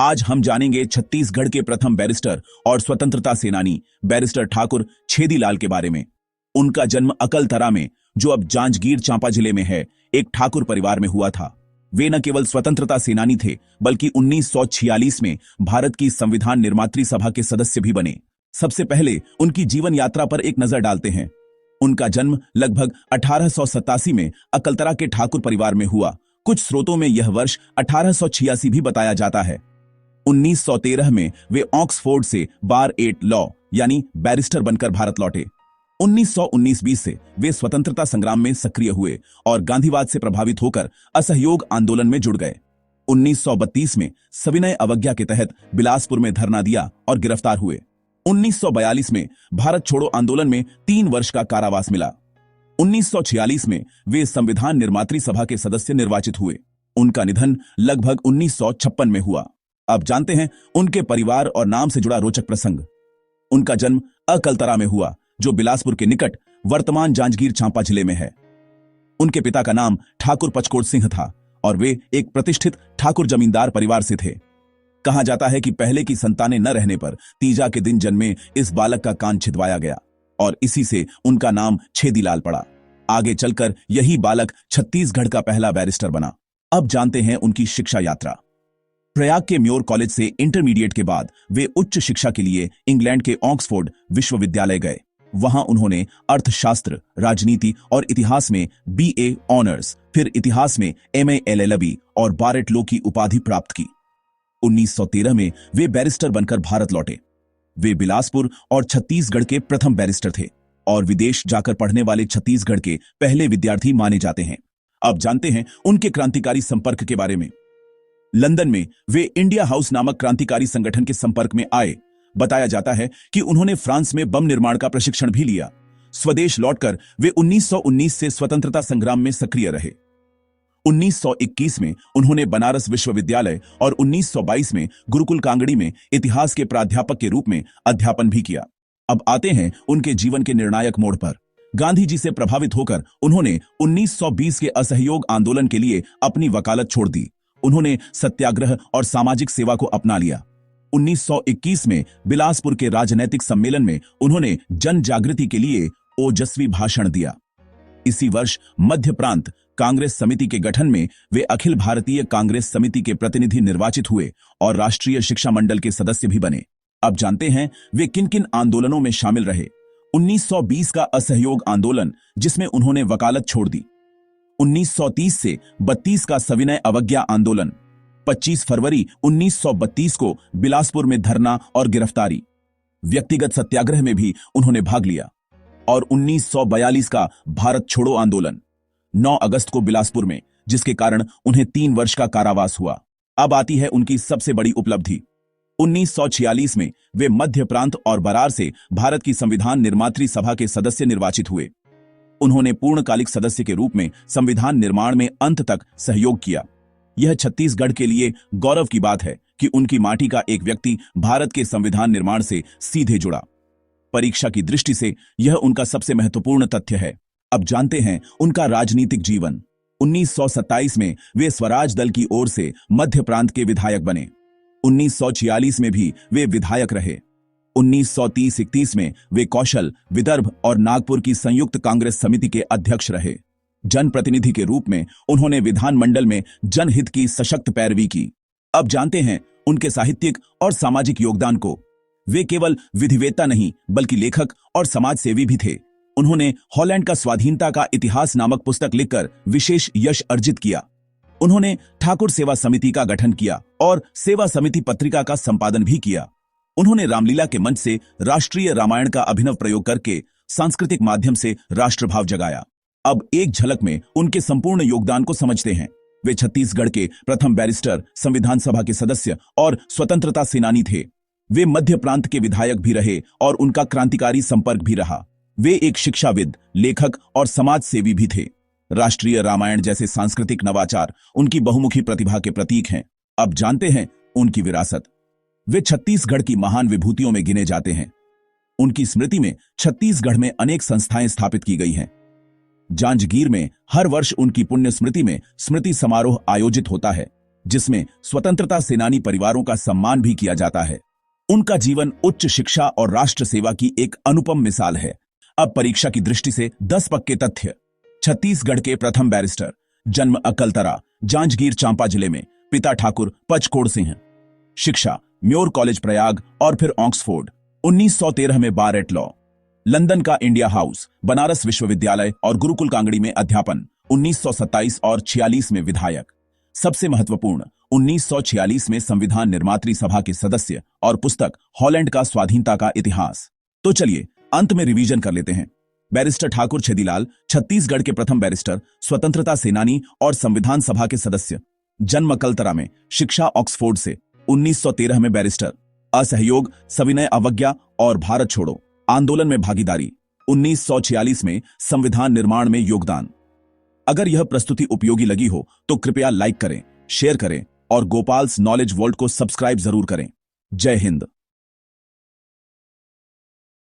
आज हम जानेंगे छत्तीसगढ़ के प्रथम बैरिस्टर और स्वतंत्रता सेनानी बैरिस्टर ठाकुर छेदीलाल के बारे में। उनका जन्म अकलतरा में, जो अब जांजगीर चांपा जिले में है, एक ठाकुर परिवार में हुआ था। वे न केवल स्वतंत्रता सेनानी थे, बल्कि 1946 में भारत की संविधान निर्मात्री सभा के सदस्य भी बने। सबसे पहले उनकी जीवन यात्रा पर एक नजर डालते हैं। उनका जन्म लगभग 1887 में अकलतरा के ठाकुर परिवार में हुआ। कुछ स्रोतों में यह वर्ष 1886 भी बताया जाता है। 1913 में वे ऑक्सफोर्ड से बार 8 लॉ यानी बैरिस्टर बनकर भारत लौटे। 1919-20 से वे स्वतंत्रता संग्राम में सक्रिय हुए और गांधीवाद से प्रभावित होकर असहयोग आंदोलन में जुड़ गए। 1932 में सविनय अवज्ञा के तहत बिलासपुर में धरना दिया और गिरफ्तार हुए। 1942 में भारत छोड़ो आंदोलन में 3 वर्ष का कारावास मिला। 1946 में वे संविधान निर्मात्री सभा के सदस्य निर्वाचित हुए। उनका निधन लगभग 1956 में हुआ। अब जानते हैं उनके परिवार और नाम से जुड़ा रोचक प्रसंग। उनका जन्म अकलतरा में हुआ, जो बिलासपुर के निकट वर्तमान जांजगीर चांपा जिले में है। उनके पिता का नाम ठाकुर पचकोट सिंह था और वे एक प्रतिष्ठित ठाकुर जमींदार परिवार से थे। कहा जाता है कि पहले की संतानें न रहने पर तीजा के दिन जन्मे इस बालक का कान छिदवाया गया और इसी से उनका नाम छेदीलाल पड़ा। आगे चलकर यही बालक छत्तीसगढ़ का पहला बैरिस्टर बना। अब जानते हैं उनकी शिक्षा यात्रा। प्रयाग के म्योर कॉलेज से इंटरमीडिएट के बाद वे उच्च शिक्षा के लिए इंग्लैंड के ऑक्सफोर्ड विश्वविद्यालय गए। वहां उन्होंने अर्थशास्त्र, राजनीति और इतिहास में BA ऑनर्स, फिर इतिहास में MA LLB और बारेट लॉ की उपाधि प्राप्त की। 1913 में वे बैरिस्टर बनकर भारत लौटे। वे बिलासपुर और छत्तीसगढ़ के प्रथम बैरिस्टर थे और विदेश जाकर पढ़ने वाले छत्तीसगढ़ के पहले विद्यार्थी माने जाते हैं। अब जानते हैं उनके क्रांतिकारी संपर्क के बारे में। लंदन में वे इंडिया हाउस नामक क्रांतिकारी संगठन के संपर्क में आए। बताया जाता है कि उन्होंने फ्रांस में बम निर्माण का प्रशिक्षण भी लिया। स्वदेश लौटकर वे 1919 से स्वतंत्रता संग्राम में सक्रिय रहे। 1921 में उन्होंने बनारस विश्वविद्यालय और 1922 में गुरुकुल कांगड़ी में इतिहास के प्राध्यापक के रूप में अध्यापन भी किया। अब आते हैं उनके जीवन के निर्णायक मोड़ पर। गांधी जी से प्रभावित होकर उन्होंने 1920 के असहयोग आंदोलन के लिए अपनी वकालत छोड़ दी। उन्होंने सत्याग्रह और सामाजिक सेवा को अपना लिया। 1921 में बिलासपुर के राजनैतिक सम्मेलन में उन्होंने जन जागृति के लिए ओजस्वी भाषण दिया। इसी वर्ष मध्य प्रांत कांग्रेस समिति के गठन में वे अखिल भारतीय कांग्रेस समिति के प्रतिनिधि निर्वाचित हुए और राष्ट्रीय शिक्षा मंडल के सदस्य भी बने। अब जानते हैं वे किन किन आंदोलनों में शामिल रहे। 1920 का असहयोग आंदोलन, जिसमें उन्होंने वकालत छोड़ दी। 1930 से 32 का सविनय अवज्ञा आंदोलन। 25 फरवरी 1932 को बिलासपुर में धरना और गिरफ्तारी। व्यक्तिगत सत्याग्रह में भी उन्होंने भाग लिया। और 1942 का भारत छोड़ो आंदोलन 9 अगस्त को बिलासपुर में, जिसके कारण उन्हें 3 वर्ष का कारावास हुआ। अब आती है उनकी सबसे बड़ी उपलब्धि। 1946 में वे मध्य प्रांत और बरार से भारत की संविधान निर्मात्री सभा के सदस्य निर्वाचित हुए। उन्होंने पूर्णकालिक सदस्य के रूप में संविधान निर्माण में अंत तक सहयोग किया। यह छत्तीसगढ़ के लिए गौरव की बात है कि उनकी माटी का एक व्यक्ति भारत के संविधान निर्माण से सीधे जुड़ा। परीक्षा की दृष्टि से यह उनका सबसे महत्वपूर्ण तथ्य है। अब जानते हैं उनका राजनीतिक जीवन। 1927 में वे स्वराज दल की ओर से मध्य प्रांत के विधायक बने। 1946 में भी वे विधायक रहे। 1930-31 में वे कौशल, विदर्भ और नागपुर की संयुक्त कांग्रेस समिति के अध्यक्ष रहे। जनप्रतिनिधि के रूप में उन्होंने विधानमंडल में जनहित की सशक्त पैरवी की। अब जानते हैं उनके साहित्यिक और सामाजिक योगदान को। वे केवल विधिवेत्ता नहीं, बल्कि लेखक और समाजसेवी भी थे। उन्होंने हॉलैंड का स्वाधीनता का इतिहास नामक पुस्तक लिखकर विशेष यश अर्जित किया। उन्होंने ठाकुर सेवा समिति का गठन किया और सेवा समिति पत्रिका का संपादन भी किया। उन्होंने रामलीला के मंच से राष्ट्रीय रामायण का अभिनव प्रयोग करके सांस्कृतिक माध्यम से राष्ट्रभाव जगाया। अब एक झलक में उनके संपूर्ण योगदान को समझते हैं। वे छत्तीसगढ़ के प्रथम बैरिस्टर, संविधान सभा के सदस्य और स्वतंत्रता सेनानी थे। वे मध्य प्रांत के विधायक भी रहे और उनका क्रांतिकारी संपर्क भी रहा। वे एक शिक्षाविद, लेखक और समाज सेवी भी थे। राष्ट्रीय रामायण जैसे सांस्कृतिक नवाचार उनकी बहुमुखी प्रतिभा के प्रतीक हैं। अब जानते हैं उनकी विरासत। वे छत्तीसगढ़ की महान विभूतियों में गिने जाते हैं। उनकी स्मृति में छत्तीसगढ़ में अनेक संस्थाएं स्थापित की गई हैं। जांजगीर में हर वर्ष उनकी पुण्य स्मृति में स्मृति समारोह आयोजित होता है। जिसमें स्वतंत्रता सेनानी परिवारों का सम्मान भी किया जाता है। उनका जीवन उच्च शिक्षा और राष्ट्र सेवा की एक अनुपम मिसाल है। अब परीक्षा की दृष्टि से 10 पक्के तथ्य। छत्तीसगढ़ के प्रथम बैरिस्टर, जन्म अकलतरा, जांजगीर चांपा जिले में, पिता ठाकुर पचकोड़ से हैं। शिक्षा म्योर कॉलेज प्रयाग और फिर ऑक्सफोर्ड। 1913 में बार एट लॉ। लंदन का इंडिया हाउस, बनारस विश्वविद्यालय और गुरुकुल कांगड़ी में अध्यापन। 1927 और 46 में विधायक। सबसे महत्वपूर्ण, 1946 में संविधान निर्मात्री सभा के सदस्य और पुस्तक हॉलैंड का स्वाधीनता का इतिहास। तो चलिए अंत में रिवीजन कर लेते हैं। बैरिस्टर ठाकुर छेदीलाल छत्तीसगढ़ के प्रथम बैरिस्टर, स्वतंत्रता सेनानी और संविधान सभा के सदस्य। जन्म अकलतरा में, शिक्षा ऑक्सफोर्ड से। 1913 में बैरिस्टर, असहयोग, सविनय अवज्ञा और भारत छोड़ो आंदोलन में भागीदारी। 1946 में संविधान निर्माण में योगदान। अगर यह प्रस्तुति उपयोगी लगी हो तो कृपया लाइक करें, शेयर करें और गोपाल्स नॉलेज वर्ल्ड को सब्सक्राइब जरूर करें। जय हिंद।